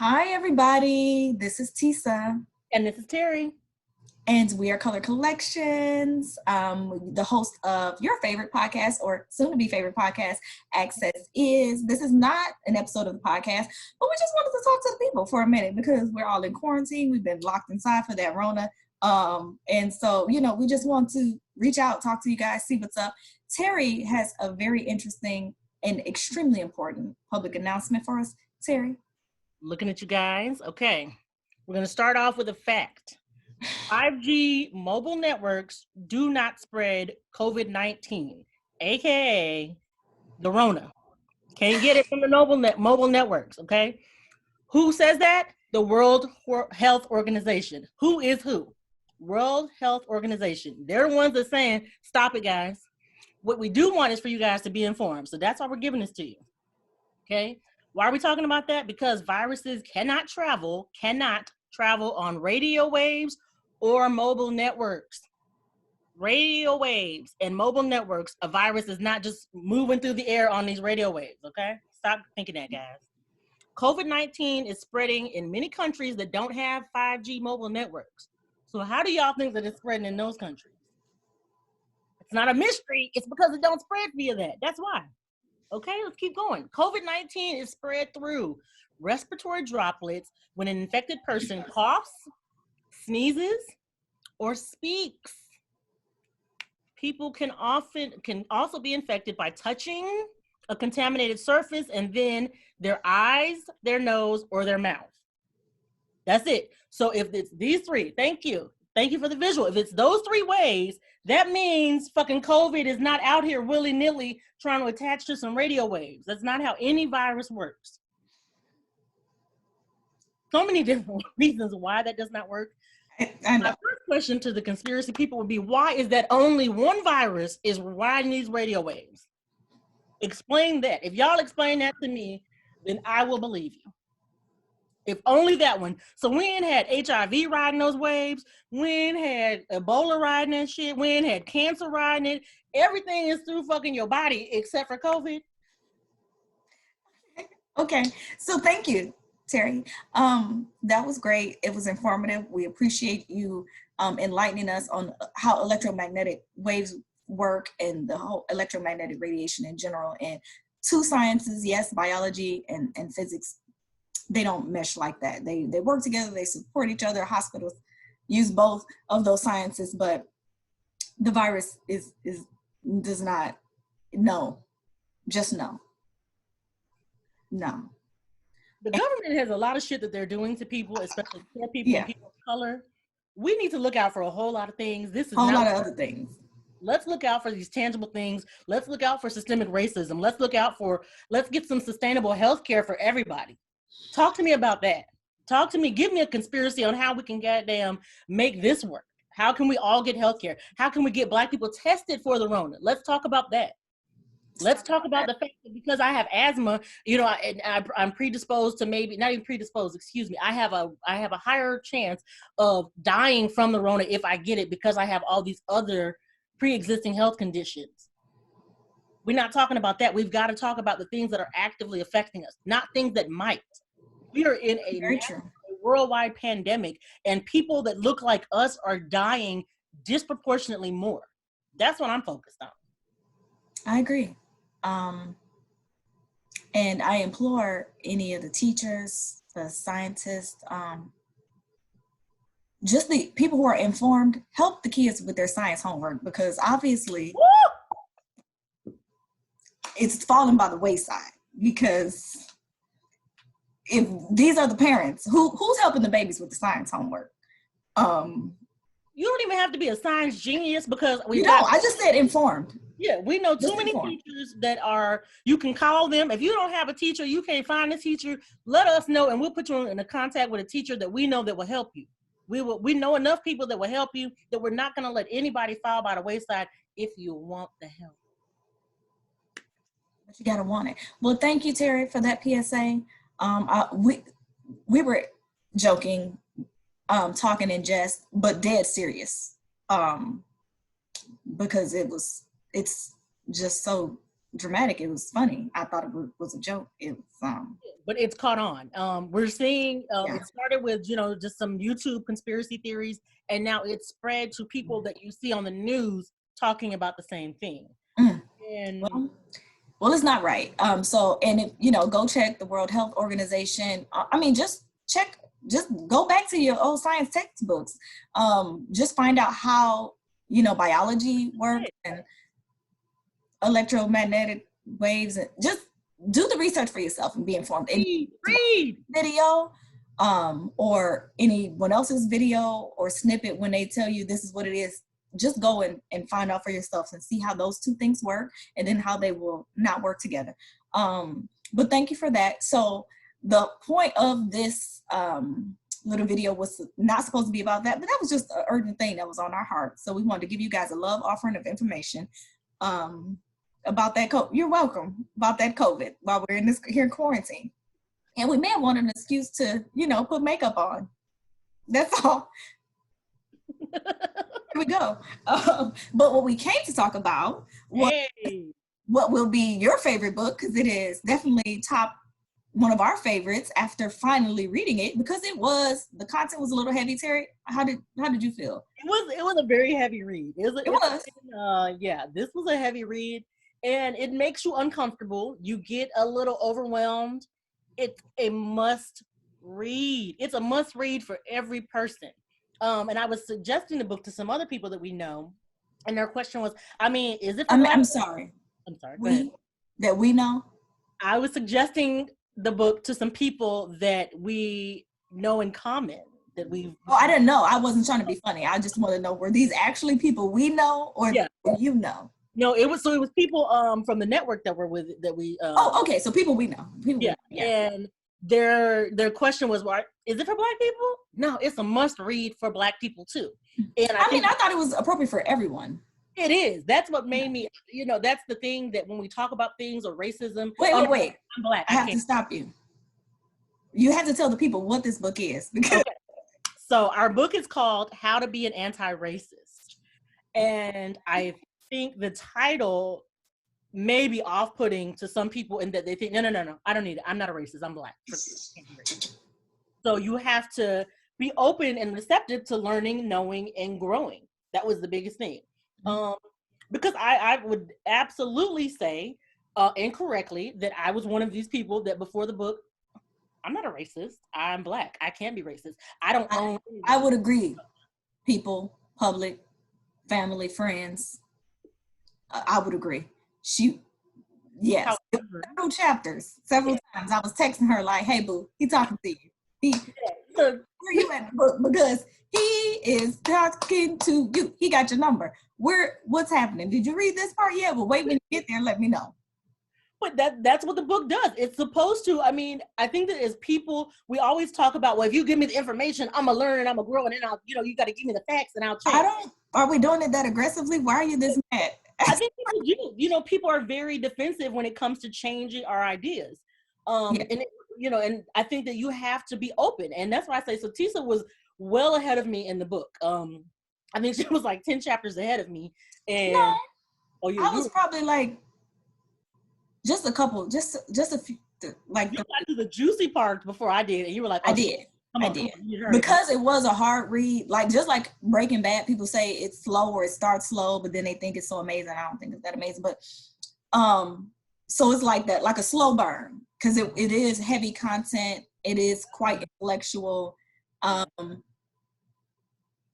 Hi, everybody. This is Tisa. And this is Terry. And we are Color Collections, the host of your favorite podcast, or soon-to-be favorite podcast, Access Is. This is not an episode of the podcast, but we just wanted to talk to the people for a minute because we're all in quarantine. We've been locked inside for that rona. And so, we just want to reach out, talk to you guys, see what's up. Terry has a very interesting and extremely important public announcement for us. Terry? Looking at you guys. Okay. We're going to start off with a fact. 5G mobile networks do not spread COVID-19, aka the Rona. Can't get it from the mobile networks, okay? Who says that? The World Health Organization. Who is who? World Health Organization. They're the ones that are saying, stop it, guys. What we do want is for you guys to be informed. So that's why we're giving this to you, okay? Why are we talking about that? Because viruses cannot travel on radio waves or mobile networks. Radio waves and mobile networks, a virus is not just moving through the air on these radio waves, okay? Stop thinking that, guys. COVID-19 is spreading in many countries that don't have 5G mobile networks. So how do y'all think that it's spreading in those countries? It's not a mystery. It's because it don't spread via that. That's why. Okay, let's keep going. COVID-19 is spread through respiratory droplets when an infected person coughs, sneezes, or speaks. People can also be infected by touching a contaminated surface and then their eyes, their nose, or their mouth. That's it. So if it's these three, thank you for the visual. If it's those three ways, that means fucking COVID is not out here willy-nilly trying to attach to some radio waves. That's not how any virus works. So many different reasons why that does not work. My first question to the conspiracy people would be, why is that only one virus is riding these radio waves? Explain that. If y'all explain that to me, then I will believe you. If only that one. So we ain't had HIV riding those waves. We ain't had Ebola riding that shit. We ain't had cancer riding it. Everything is through fucking your body except for COVID. Okay. So thank you, Terry. That was great. It was informative. We appreciate you enlightening us on how electromagnetic waves work and the whole electromagnetic radiation in general. And two sciences, yes, biology and physics, they don't mesh like that. They work together, they support each other. Hospitals use both of those sciences, but the virus does not, no. The government has a lot of shit that they're doing to people, especially poor people and people of color. We need to look out for a whole lot of things. This is a whole lot of other things. Let's look out for these tangible things. Let's look out for systemic racism. Let's get some sustainable health care for everybody. Talk to me about that. Give me a conspiracy on how we can goddamn make this work. How can we all get health care? How can we get Black people tested for the Rona? Let's talk about that. Let's talk about the fact that because I have asthma, I'm predisposed to not even predisposed, excuse me. I have a higher chance of dying from the Rona if I get it because I have all these other pre-existing health conditions. We're not talking about that. We've got to talk about the things that are actively affecting us, not things that might. We are in a worldwide pandemic, and people that look like us are dying disproportionately more. That's what I'm focused on. I agree. And I implore any of the teachers, the scientists, just the people who are informed, help the kids with their science homework, because obviously it's fallen by the wayside. Because if these are the parents, who's helping the babies with the science homework? You don't even have to be a science genius because I just said informed. Yeah, we know too many teachers that you can call them. If you don't have a teacher, you can't find a teacher, let us know and we'll put you in a contact with a teacher that we know that will help you. We know enough people that will help you that we're not going to let anybody fall by the wayside if you want the help. But you got to want it. Well, thank you, Terry, for that PSA. We were joking, talking in jest, but dead serious, because it's just so dramatic. It was funny. I thought it was a joke. It was but it's caught on. We're seeing Yeah. it started with, you know, just some YouTube conspiracy theories, and now it's spread to people that you see on the news talking about the same thing. And well, it's not right. So, and if you know, go check the World Health Organization. I mean, just go back to your old science textbooks. Just find out how, you know, biology works and electromagnetic waves, and just do the research for yourself and be informed. Read video, or anyone else's video or snippet when they tell you this is what it is. Just go and find out for yourself and see how those two things work, and then how they will not work together. But thank you for that. So the point of this little video was not supposed to be about that, but that was just an urgent thing that was on our heart. So we wanted to give you guys a love offering of information about that. You're welcome. About that COVID while we're in this here quarantine. And we may have wanted an excuse to, you know, put makeup on. That's all. Here we go. But what we came to talk about was what will be your favorite book, because it is definitely one of our favorites after finally reading it, because the content was a little heavy. Terry, how did you feel? It was a very heavy read. Yeah, this was a heavy read, and it makes you uncomfortable. You get a little overwhelmed. It's a must read. It's a must read for every person. And I was suggesting the book to some other people that we know, and their question was, I mean, is it? I'm sorry. Go ahead. That we know. I was suggesting the book to some people that we know in common, that we. Oh, I didn't know. I wasn't trying to be funny. I just want to know, were these actually people we know, or you know? No, it was people from the network that were with that we. Oh, okay. So people we know. And their question was, well, is it for Black people? No, it's a must read for Black people too. And I thought it was appropriate for everyone. It is. That's what made me, you know, that's the thing, that when we talk about things or racism. Wait. I'm Black. I have to stop you. You have to tell the people what this book is. Because okay. So our book is called How to Be an Anti-Racist. And I think the title may be off-putting to some people in that they think, no, I don't need it. I'm not a racist. I'm Black. So you have to be open and receptive to learning, knowing, and growing. That was the biggest thing. Because I would absolutely say incorrectly that I was one of these people that before the book, I'm not a racist. I'm Black. I can't be racist. I would agree. People, public, family, friends. I would agree. Yes. Several chapters, several times. I was texting her like, "Hey, boo, he talking to you. Where you at in the book? Because he is talking to you. He got your number. What's happening? Did you read this part yet? Well, wait when you get there and let me know." But that's what the book does. It's supposed to. I mean, I think that as people, we always talk about, well, if you give me the information, I'm gonna learn and I'm gonna grow, and then you got to give me the facts and I'll change. Are we doing it that aggressively? Why are you this mad? I think people do. You know, people are very defensive when it comes to changing our ideas. And I think that you have to be open, and that's why I say so. Tisa was well ahead of me in the book. I think she was like 10 chapters ahead of me, and I was probably like just a couple, just a few. Like you got to the juicy part before I did, and you were like, I did. Because it was a hard read, just like Breaking Bad. People say it's slow or it starts slow, but then they think it's so amazing. I don't think it's that amazing, but so it's like that, like a slow burn, because it is heavy content. It is quite intellectual,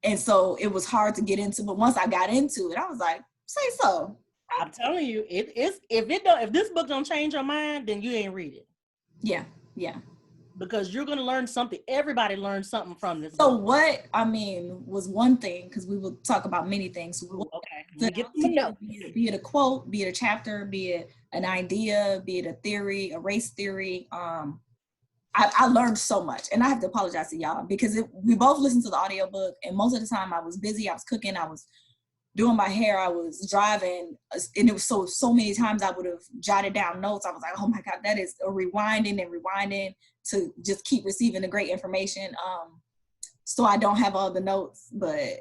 and so it was hard to get into. But once I got into it, I was like, say so. I'm telling you, if this book don't change your mind, then you ain't read it. Yeah. Because you're going to learn something. Everybody learns something from this. So what, was one thing, because we will talk about many things. Okay. Be it a quote, be it a chapter, be it an idea, be it a theory, a race theory. I learned so much, and I have to apologize to y'all because we both listened to the audiobook, and most of the time I was busy, I was cooking, I was doing my hair, I was driving, and it was so many times I would have jotted down notes. I was like, oh my God, that is a rewinding to just keep receiving the great information. So I don't have all the notes, but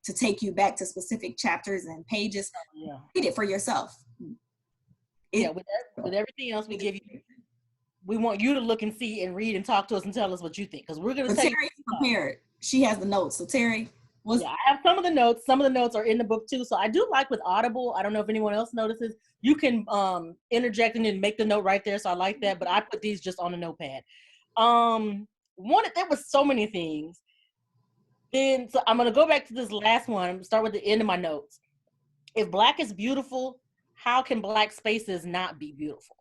to take you back to specific chapters and pages, read it for yourself. Yeah, with everything else we give you, we want you to look and see and read and talk to us and tell us what you think, because we're going to tell you. Terry's prepared. She has the notes. So Terry, yeah, I have some of the notes. Some of the notes are in the book too. So I do like with Audible. I don't know if anyone else notices. You can interject and then make the note right there. So I like that. But I put these just on a notepad. There was so many things. Then so I'm gonna go back to this last one. Start with the end of my notes. If Black is beautiful, how can Black spaces not be beautiful?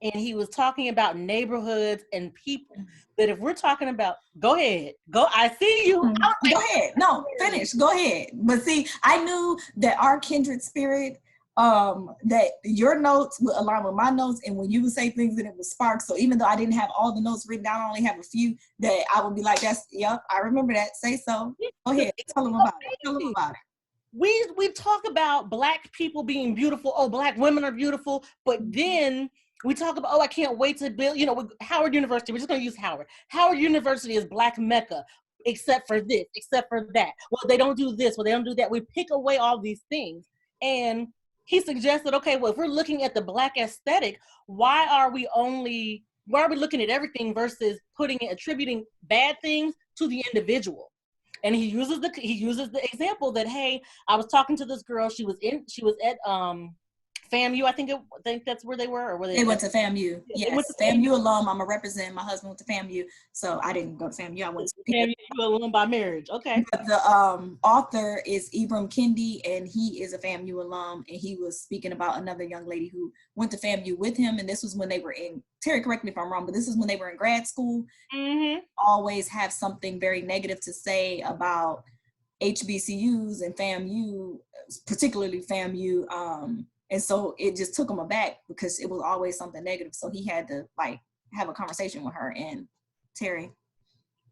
And he was talking about neighborhoods and people. That if we're talking about, go ahead, go. I see you. Go ahead. No, finish. Go ahead. But see, I knew that our kindred spirit, that your notes would align with my notes, and when you would say things, and it would spark. So even though I didn't have all the notes written down, I only have a few that I would be like, "That's yep, I remember that." Say so. Go ahead. Tell them about it. Tell them about it. We talk about Black people being beautiful. Oh, Black women are beautiful, but then we talk about, oh, I can't wait to build, Howard University. We're just going to use Howard. Howard University is Black Mecca, except for this, except for that. Well, they don't do this. Well, they don't do that. We pick away all these things. And he suggested, okay, well, if we're looking at the Black aesthetic, why are we looking at everything versus attributing bad things to the individual? And he uses the example that, hey, I was talking to this girl. She was at FAMU. I think that's where they were, or were they went to FAMU. Yes, went to FAMU alum. I'm a representative. My husband went to FAMU, so I didn't go to FAMU. I went to FAMU alum by marriage. Okay. But the author is Ibram Kendi, and he is a FAMU alum, and he was speaking about another young lady who went to FAMU with him, and this was when they were in. Terry, correct me if I'm wrong, but this is when they were in grad school. Mm-hmm. Always have something very negative to say about HBCUs and FAMU, particularly FAMU. And so it just took him aback because it was always something negative. So he had to have a conversation with her and Terry.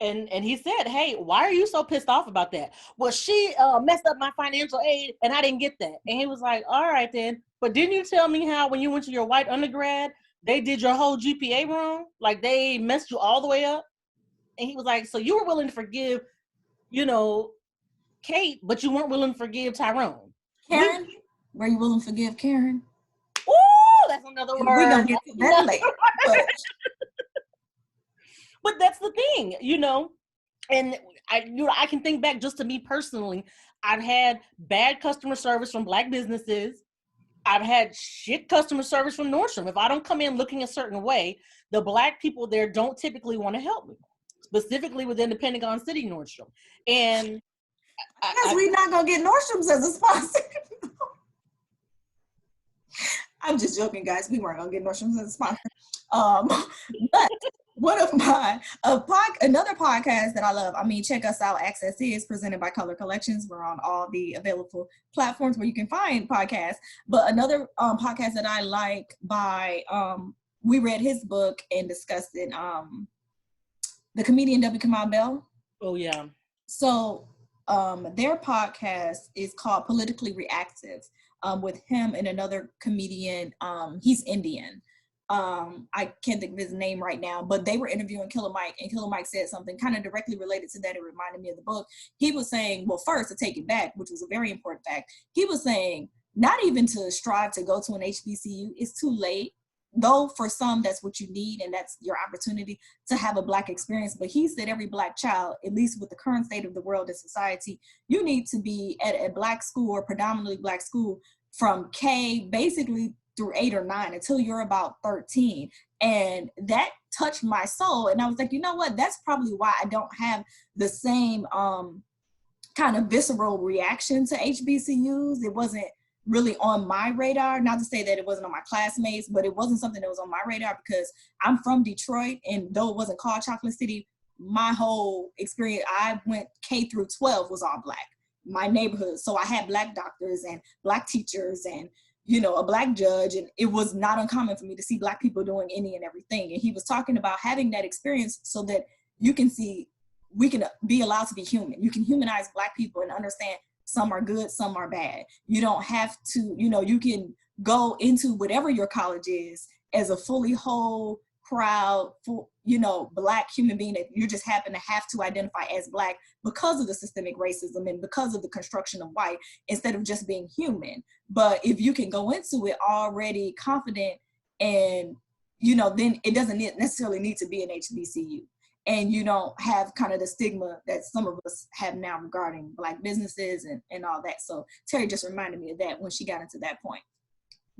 And he said, hey, why are you so pissed off about that? Well, she messed up my financial aid and I didn't get that. And he was like, all right then. But didn't you tell me how when you went to your white undergrad, they did your whole GPA wrong? Like they messed you all the way up? And he was like, so you were willing to forgive, Kate, but you weren't willing to forgive Tyrone. Karen? Were you willing to forgive Karen? Ooh, that's another word. We're going to get to that later. But that's the thing, and I can think back just to me personally. I've had bad customer service from Black businesses. I've had shit customer service from Nordstrom. If I don't come in looking a certain way, the Black people there don't typically want to help me, specifically within the Pentagon City Nordstrom. And because we're not going to get Nordstrom's as a sponsor. I'm just joking, guys. We weren't gonna get Nordstrom's as a sponsor. But one of another podcast that I love. I mean, check us out. Access is presented by Color Collections. We're on all the available platforms where you can find podcasts. But another podcast that I like by we read his book and discussed it. The comedian W. Kamau Bell. Oh yeah. So their podcast is called Politically Reactive. With him and another comedian. He's Indian. I can't think of his name right now, but they were interviewing Killer Mike, and Killer Mike said something kind of directly related to that. It reminded me of the book. He was saying, well, first, to take it back, which was a very important fact, he was saying not even to strive to go to an HBCU. It's too late. Though for some, that's what you need, and that's your opportunity to have a Black experience. But he said every Black child, at least with the current state of the world and society, you need to be at a Black school or predominantly Black school from K basically through 8 or 9 until you're about 13. And that touched my soul. And I was like, you know what? That's probably why I don't have the same kind of visceral reaction to HBCUs. It wasn't really on my radar. Not to say that it wasn't on my classmates, but it wasn't something that was on my radar because I'm from Detroit, and though it wasn't called Chocolate City, my whole experience, I went K through 12 was all Black, my neighborhood. So I had Black doctors and Black teachers and, a Black judge, and it was not uncommon for me to see Black people doing any and everything. And he was talking about having that experience so that you can see, we can be allowed to be human. You can humanize Black people and understand some are good, some are bad. You don't have to, you can go into whatever your college is as a fully whole proud, Black human being that you just happen to have to identify as Black because of the systemic racism and because of the construction of white, instead of just being human. But if you can go into it already confident, and then it doesn't necessarily need to be an HBCU, and you don't have kind of the stigma that some of us have now regarding Black businesses and all that. So Terry just reminded me of that when she got into that point.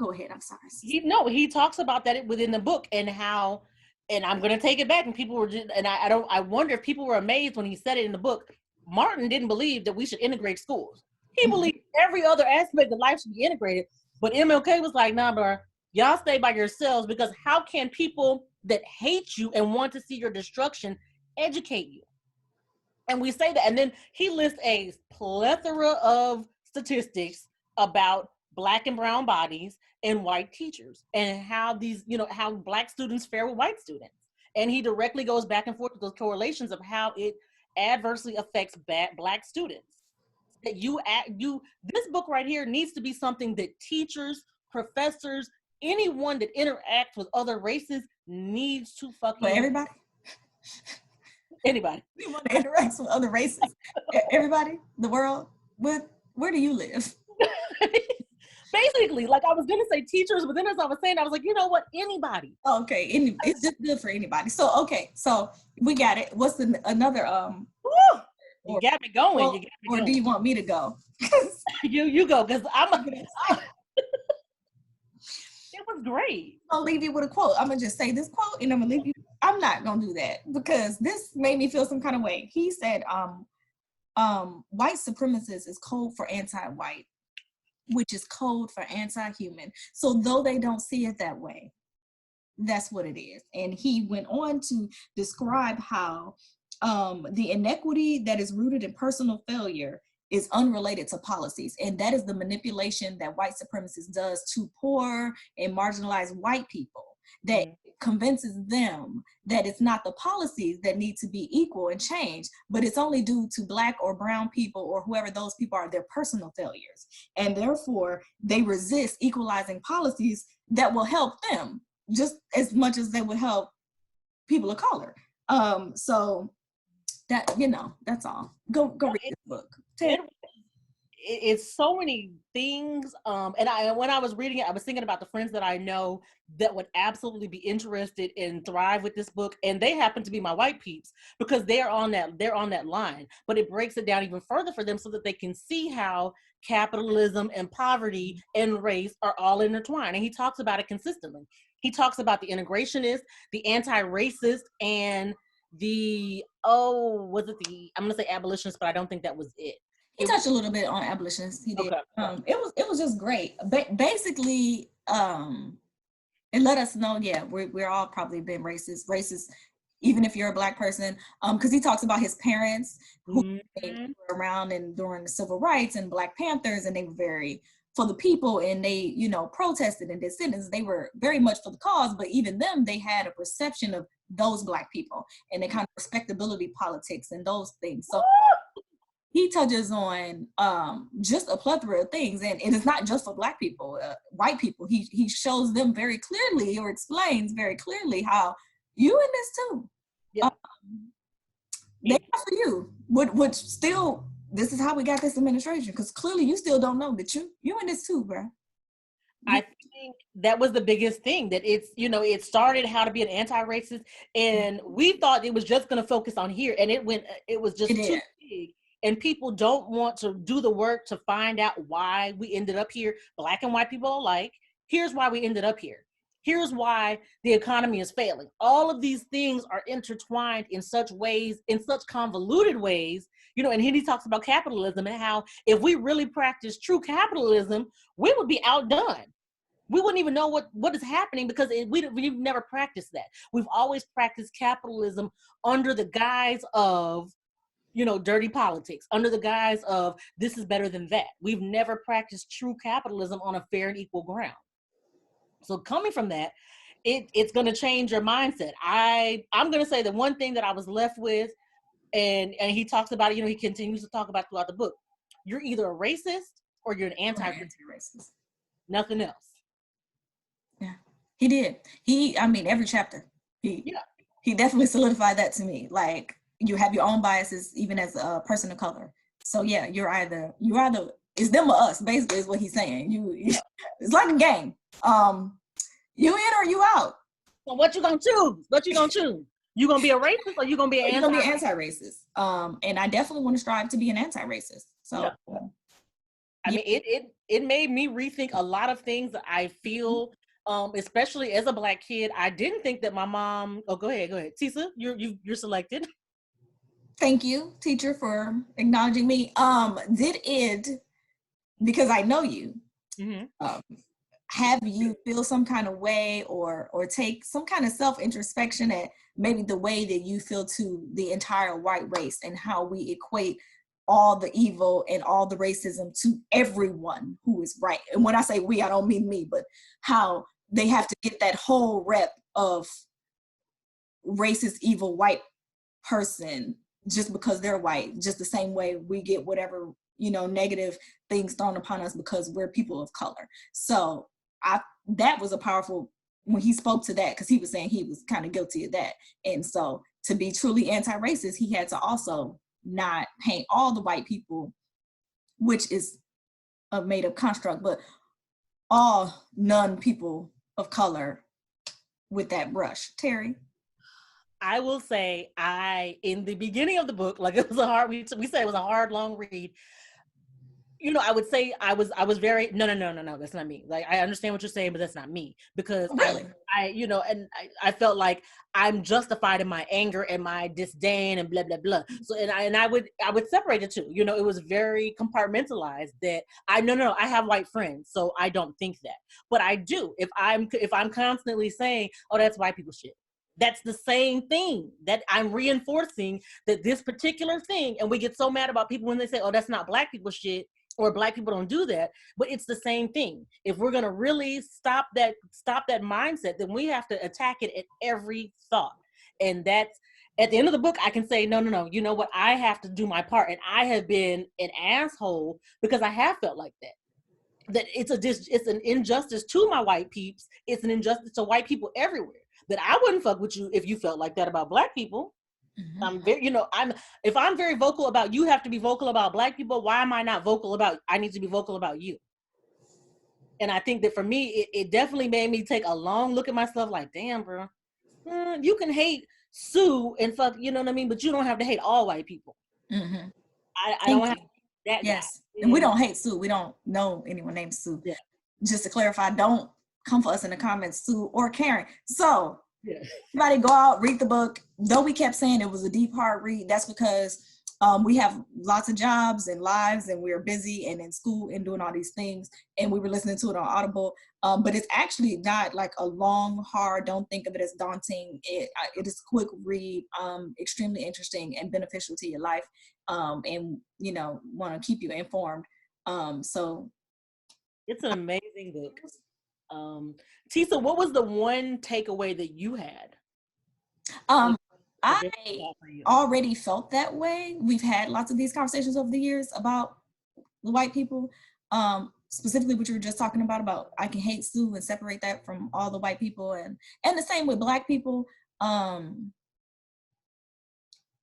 Go ahead, I'm sorry. He talks about that within the book, and how, and I'm going to take it back, and people were just, and I wonder if people were amazed when he said it in the book. Martin didn't believe that we should integrate schools. He believed every other aspect of life should be integrated, but MLK was like, nah, bro, y'all stay by yourselves, because how can people that hate you and want to see your destruction educate you? And we say that, and then he lists a plethora of statistics about Black and brown bodies and white teachers, and how these, how Black students fare with white students. And he directly goes back and forth with those correlations of how it adversely affects Black students. That this book right here needs to be something that teachers, professors, anyone that interacts with other races needs to fucking. For everybody? Anybody. Anyone that interacts with other races? Everybody? The world? Where do you live? Basically, like I was gonna say teachers, but then as I was saying, I was like, you know what, anybody. Okay, it's just good for anybody. So okay, so we got it. What's another Woo! You got me going. Well, or do you want me to go? you go, because it was great. I'll leave you with a quote. I'm gonna just say this quote, and I'm gonna leave you. I'm not gonna do that because this made me feel some kind of way. He said, white supremacist is code for anti-white, which is code for anti-human. So though they don't see it that way, that's what it is. And he went on to describe how the inequity that is rooted in personal failure is unrelated to policies. And that is the manipulation that white supremacists does to poor and marginalized white people, that convinces them that it's not the policies that need to be equal and change, but it's only due to Black or brown people or whoever those people are, their personal failures. And therefore they resist equalizing policies that will help them just as much as they would help people of color. So that, that's all. Go read this book. It's so many things. And when I was reading it, I was thinking about the friends that I know that would absolutely be interested and thrive with this book. And they happen to be my white peeps, because they're on that line, but it breaks it down even further for them so that they can see how capitalism and poverty and race are all intertwined. And he talks about it consistently. He talks about the integrationist, the anti-racist, and I'm going to say abolitionist, but I don't think that was it. He touched a little bit on abolitionists. He did. Okay. It was just great. Basically, it let us know, we're all probably been racist, even if you're a Black person. Because he talks about his parents who were around and during the civil rights and Black Panthers, and they were very for the people, and they, protested and did sit-ins. They were very much for the cause, but even them, they had a perception of those Black people and the kind of respectability politics and those things. So he touches on just a plethora of things, and it's not just for Black people, white people. He shows them very clearly, or explains very clearly, how you in this too. Yeah. They are for you. Which still, this is how we got this administration, because clearly you still don't know that you in this too, bro. I think that was the biggest thing, that it's, it started how to be an anti-racist, and we thought it was just going to focus on here, and it was just too big. And people don't want to do the work to find out why we ended up here, Black and white people alike. Here's why we ended up here. Here's why the economy is failing. All of these things are intertwined in such ways, in such convoluted ways, and he talks about capitalism and how if we really practice true capitalism, we would be outdone. We wouldn't even know what is happening, because we've never practiced that. We've always practiced capitalism under the guise of, dirty politics, under the guise of this is better than that. We've never practiced true capitalism on a fair and equal ground. So coming from that, it's going to change your mindset. I'm going to say the one thing that I was left with, and he talks about it, he continues to talk about throughout the book. You're either a racist or you're an anti-racist. Nothing else. Yeah, he did. Every chapter. He definitely solidified that to me. Like, you have your own biases even as a person of color. So yeah, you're either it's them or us, basically, is what he's saying. It's like a game. You in or you out. So what you gonna choose? What you gonna choose? You gonna be a racist or you gonna be an anti-racist? And I definitely want to strive to be an anti-racist. So yeah. I mean, it made me rethink a lot of things that I feel, especially as a Black kid. I didn't think that my mom. Oh, go ahead. Tisa, you're selected. Thank you, teacher, for acknowledging me. Did it, because I know you, have you feel some kind of way or take some kind of self-introspection at maybe the way that you feel to the entire white race and how we equate all the evil and all the racism to everyone who is right? And when I say we, I don't mean me, but how they have to get that whole rep of racist, evil white person just because they're white, just the same way we get whatever, negative things thrown upon us because we're people of color. So that was a powerful, when he spoke to that, because he was saying he was kind of guilty of that. And so to be truly anti-racist, he had to also not paint all the white people, which is a made up construct, but all non-people of color with that brush. Terry? I will say, in the beginning of the book, like it was a hard, we said it was a hard, long read. I would say I was very, no, that's not me. Like, I understand what you're saying, but that's not me, because really? I felt like I'm justified in my anger and my disdain and blah, blah, blah. So, I would separate the two, it was very compartmentalized that I have white friends, so I don't think that, but I do. If I'm constantly saying, oh, that's white people shit, that's the same thing that I'm reinforcing, that this particular thing, and we get so mad about people when they say, oh, that's not Black people shit, or Black people don't do that, but it's the same thing. If we're gonna really stop that mindset, then we have to attack it at every thought. And that's, at the end of the book, I can say, no, you know what, I have to do my part. And I have been an asshole because I have felt like that it's an injustice to my white peeps. It's an injustice to white people everywhere. That I wouldn't fuck with you if you felt like that about Black people. Mm-hmm. I'm very, if I'm very vocal about you have to be vocal about Black people, why am I not vocal about, I need to be vocal about you? And I think that for me, it definitely made me take a long look at myself like, damn, bro, you can hate Sue and fuck, you know what I mean? But you don't have to hate all white people. Mm-hmm. I don't have that. Yes. Guy. And we don't hate Sue. We don't know anyone named Sue. Yeah. Just to clarify, don't come for us in the comments, Sue or Karen. So everybody go out, read the book. Though we kept saying it was a deep, hard read, that's because we have lots of jobs and lives, and we're busy and in school and doing all these things, and we were listening to it on Audible. But it's actually not like a long, hard, don't think of it as daunting. It is a quick read, extremely interesting and beneficial to your life, and want to keep you informed. So it's an amazing book. Tisa, what was the one takeaway that you had? I already felt that way. We've had lots of these conversations over the years about the white people, specifically what you were just talking about I can hate Sue and separate that from all the white people, and the same with Black people.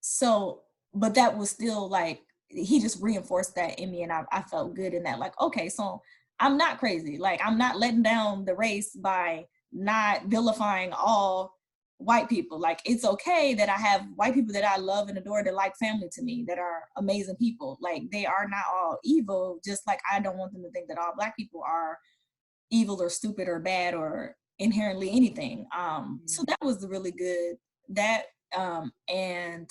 So, but that was still like, he just reinforced that in me, and I felt good in that, like, okay, so I'm not crazy. Like, I'm not letting down the race by not vilifying all white people. Like, it's okay that I have white people that I love and adore, that like family to me, that are amazing people. Like, they are not all evil, just like I don't want them to think that all Black people are evil or stupid or bad or inherently anything. So that was really good. That, and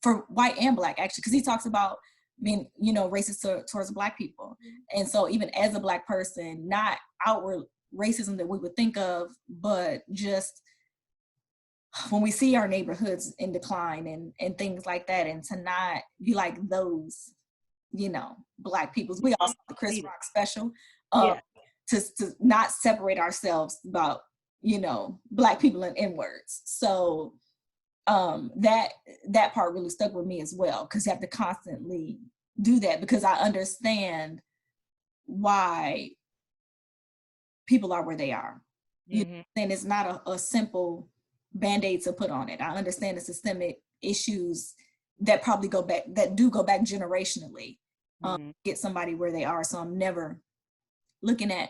for white and Black, actually, because he talks about being, racist towards Black people. And so even as a Black person, not outward racism that we would think of, but just when we see our neighborhoods in decline and things like that, and to not be like those, Black peoples. We also the Chris Rock special, to not separate ourselves about, Black people and N-words. So that part really stuck with me as well, because you have to constantly do that, because I understand why people are where they are. Mm-hmm. And it's not a simple band-aid to put on it. I understand the systemic issues that probably go back generationally, Mm-hmm. get somebody where they are. So I'm never looking at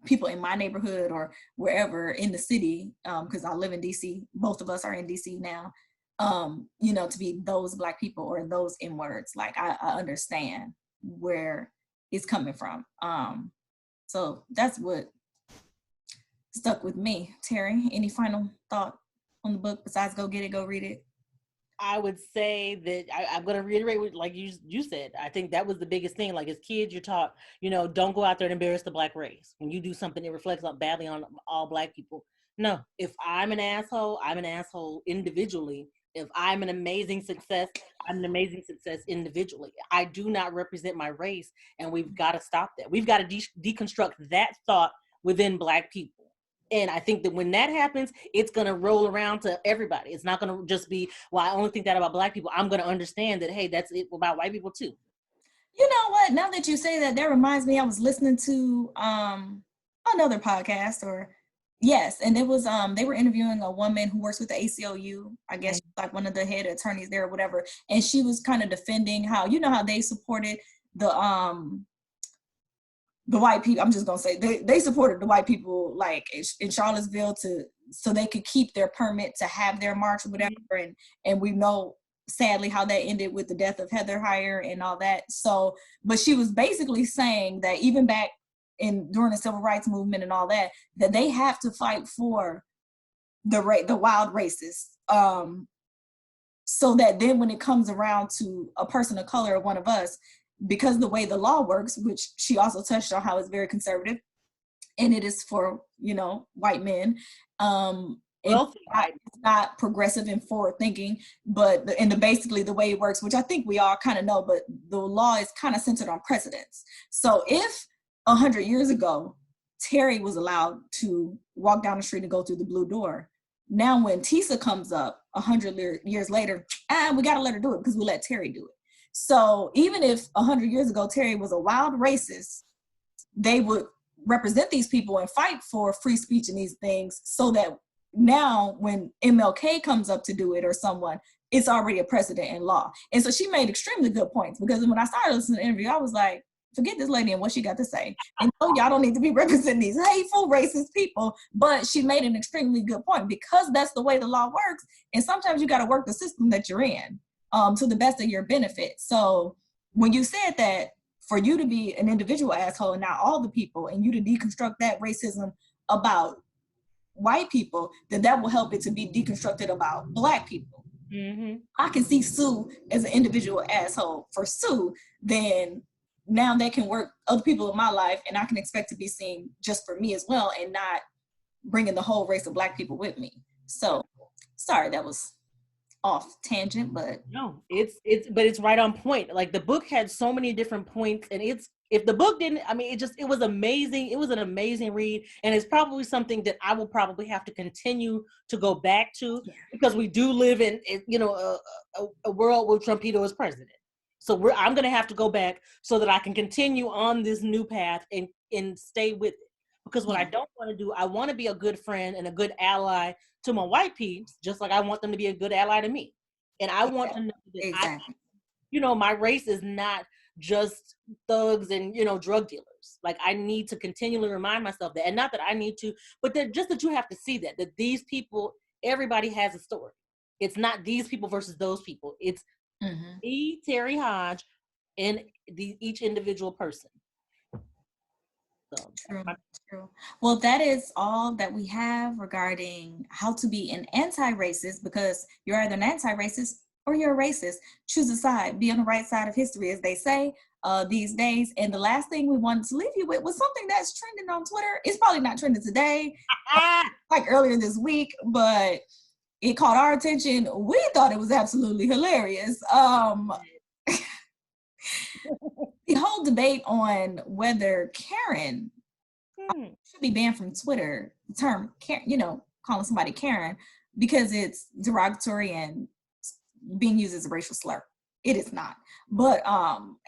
people in my neighborhood or wherever in the city, because I live in DC. Both of us are in DC now. To be those Black people or those N words. Like I understand where it's coming from. So that's what stuck with me. Terry, any final thought on the book besides go get it, go read it? I would say that I'm going to reiterate what, like you said, I think that was the biggest thing. Like as kids, you're taught, don't go out there and embarrass the Black race. When you do something that reflects badly on all Black people. No, if I'm an asshole individually. If I'm an amazing success, I'm an amazing success individually. I do not represent my race, and we've got to stop that. We've got to deconstruct that thought within Black people. And I think that when that happens, it's going to roll around to everybody. It's not going to just be, well, I only think that about Black people. I'm going to understand that, hey, that's it about white people too. You know what? Now that you say that reminds me, I was listening to another podcast and it was they were interviewing a woman who works with the ACLU. I guess like one of the head attorneys there or whatever. And she was kind of defending how they supported the white people. I'm just gonna say they supported the white people like in Charlottesville so they could keep their permit to have their march or whatever. And we know sadly how that ended with the death of Heather Heyer and all that. So, but she was basically saying that even back during the civil rights movement and all that they have to fight for the wild racists. So that then when it comes around to a person of color or one of us, because the way the law works, which she also touched on how it's very conservative, and it is for, white men. It's not progressive and forward thinking, but basically the way it works, which I think we all kind of know, but the law is kind of centered on precedence. So if 100 years ago, Terry was allowed to walk down the street and go through the blue door, now when Tisa comes up 100 years later, we got to let her do it because we let Terry do it. So even if 100 years ago, Terry was a wild racist, they would represent these people and fight for free speech and these things so that now when MLK comes up to do it or someone, it's already a precedent in law. And so she made extremely good points because when I started listening to the interview, I was like, forget this lady and what she got to say. And no, y'all don't need to be representing these hateful, racist people, but she made an extremely good point because that's the way the law works. And sometimes you got to work the system that you're in to the best of your benefit. So when you said that for you to be an individual asshole and not all the people, and you to deconstruct that racism about white people, then that will help it to be deconstructed about Black people. Mm-hmm. I can see Sue as an individual asshole for Sue, then now that can work other people in my life, and I can expect to be seen just for me as well and not bringing the whole race of Black people with me. So sorry, that was off tangent, but no, it's right on point. Like the book had so many different points, and if the book didn't, it was amazing. It was an amazing read, and it's probably something that I will probably have to continue to go back to because we do live in a world where Trumpito is president. So I'm going to have to go back so that I can continue on this new path and stay with it. Because what I don't want to do, I want to be a good friend and a good ally to my white peeps, just like I want them to be a good ally to me. And I want to know that my race is not just thugs and, drug dealers. Like I need to continually remind myself that, and not that I need to, but that you have to see that these people, everybody has a story. It's not these people versus those people. It's me, Terry Hodge, and each individual person. So, True. Well, that is all that we have regarding how to be an anti-racist, because you're either an anti-racist or you're a racist. Choose a side. Be on the right side of history, as they say these days. And the last thing we wanted to leave you with was something that's trending on Twitter. It's probably not trending today, like earlier this week, but it caught our attention. We thought it was absolutely hilarious. The whole debate on whether Karen should be banned from Twitter, the term, calling somebody Karen, because it's derogatory and being used as a racial slur. It is not. But,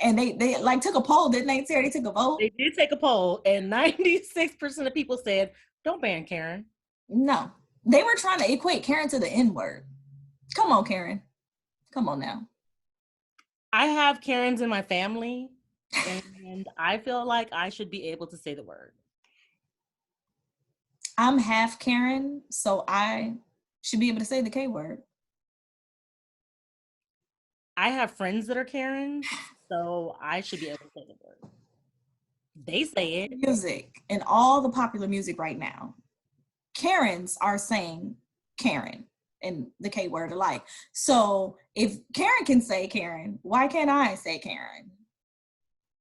and they like took a poll, didn't they, Terry? They took a vote? They did take a poll, and 96% of people said Don't ban Karen. No. They were trying to equate Karen to the N-word. Come on, Karen. Come on now. I have Karens in my family, and I feel like I should be able to say the word. I'm half Karen, so I should be able to say the K word. I have friends that are Karens, so I should be able to say the word. They say it. Music and all the popular music right now, Karens are saying Karen and the K word alike. So if Karen can say Karen, why can't I say Karen?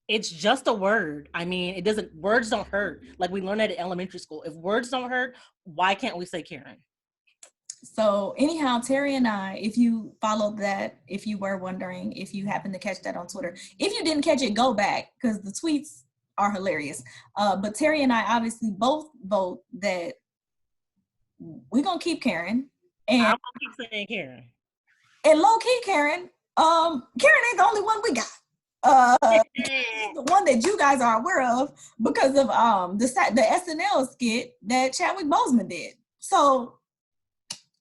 It's just a word. I mean, it doesn't, words don't hurt. Like we learned that in elementary school. If words don't hurt, why can't we say Karen? So anyhow, Terry and I, if you followed that, if you were wondering, if you happened to catch that on Twitter, if you didn't catch it, go back because the tweets are hilarious. But Terry and I obviously both vote that we're going to keep Karen. And I'm gonna keep saying Karen. And low key, Karen, Karen ain't the only one we got. The one that you guys are aware of because of the SNL skit that Chadwick Boseman did. So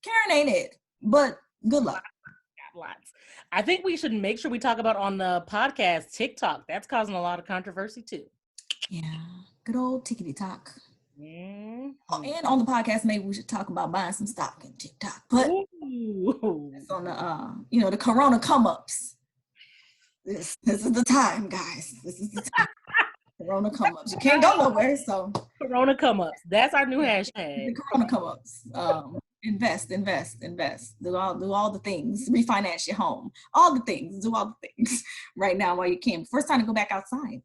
Karen ain't it, but good luck. Lots. I think we should make sure we talk about on the podcast TikTok. That's causing a lot of controversy too. Yeah, good old tickety talk. Mm-hmm. Oh, and on the podcast, maybe we should talk about buying some stock in TikTok. But it's on the the Corona come ups. This is the time, guys. This is the time. Corona come ups. You can't go nowhere, so Corona come ups. That's our new hashtag. The Corona come ups. Invest. Do all the things. Refinance your home. All the things. Do all the things right now while you can. First time to go back outside.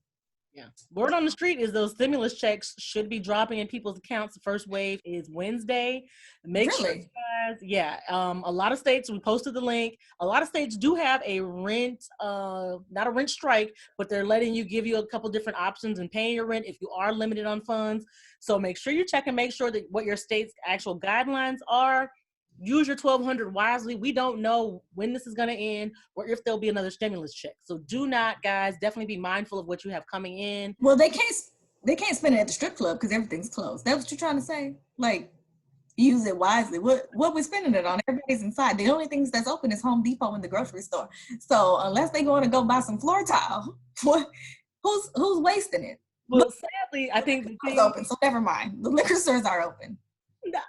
Yeah. Word on the street is those stimulus checks should be dropping in people's accounts. The first wave is Wednesday. Make sure you guys, a lot of states, we posted the link. A lot of states do have a rent, not a rent strike, but they're letting you give you a couple different options in paying your rent if you are limited on funds. So make sure you check and make sure that what your state's actual guidelines are. Use your $1,200 wisely. We don't know when this is going to end or if there'll be another stimulus check. So do not, guys, definitely be mindful of what you have coming in. Well, they can't spend it at the strip club because everything's closed. That's what you're trying to say? Like, use it wisely. What we're spending it on? Everybody's inside. The only things that's open is Home Depot and the grocery store. So unless they going to go buy some floor tile, who's wasting it? Well, sadly, I think the thing open, so never mind. The liquor stores are open.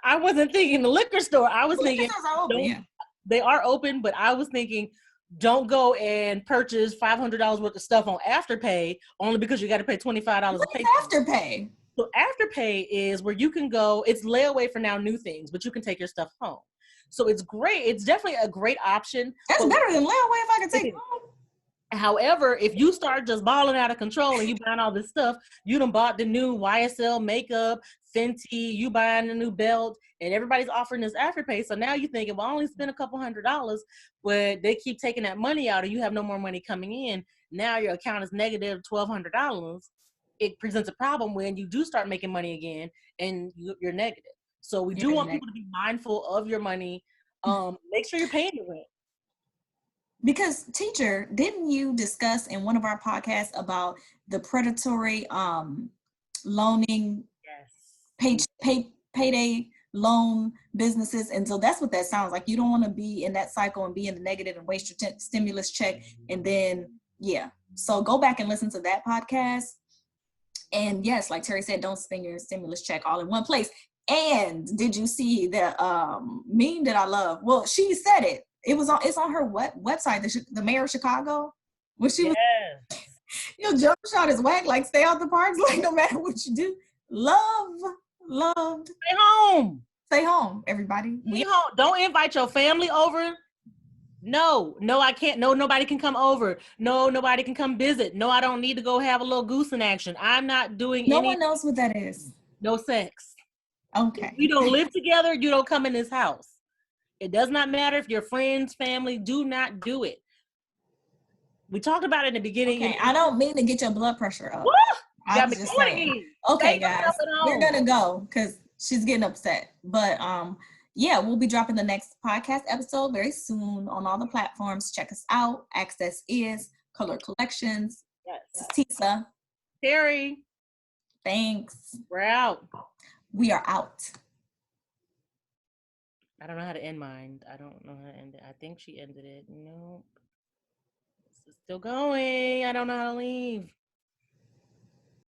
I wasn't thinking the liquor store. I was thinking open, they are open, but I was thinking don't go and purchase $500 worth of stuff on Afterpay only because you got to pay $25 to pay. Afterpay? So Afterpay is where you can go. It's layaway for now new things, but you can take your stuff home. So it's great. It's definitely a great option. That's better than layaway if I can take it home. However, if you start just balling out of control and you buying all this stuff, you done bought the new YSL makeup, Fenty, you buying a new belt, and everybody's offering this Afterpay. So now you're thinking, well, I only spent a couple $100s, but they keep taking that money out and you have no more money coming in. Now your account is negative $1,200. It presents a problem when you do start making money again and you're negative. So we do want people to be mindful of your money. Make sure you're paying your rent. Because teacher, didn't you discuss in one of our podcasts about the predatory loaning, payday loan businesses? And so that's what that sounds like. You don't want to be in that cycle and be in the negative and waste your stimulus check. And then, so go back and listen to that podcast. And yes, like Terry said, don't spend your stimulus check all in one place. And did you see the meme that I love? Well, she said it. It's on her website, the mayor of Chicago, where she was, your jump shot is whack, like stay out the parks, like no matter what you do, loved. Stay home, everybody. Stay home. Don't invite your family over. No, I can't. No, nobody can come over. No, nobody can come visit. No, I don't need to go have a little goose in action. I'm not doing No one knows what that is. No sex. Okay. If we don't live together, you don't come in this house. It does not matter if your friends, family, do not do it. We talked about it in the beginning. Okay, I don't mean to get your blood pressure up. I was just saying. Okay, guys, we're gonna go because she's getting upset. But we'll be dropping the next podcast episode very soon on all the platforms. Check us out. Access is Color Collections. Yes. Tisa. Terry. Thanks. We're out. We are out. I don't know how to end mine. I don't know how to end it. I think she ended it. Nope. It's still going. I don't know how to leave.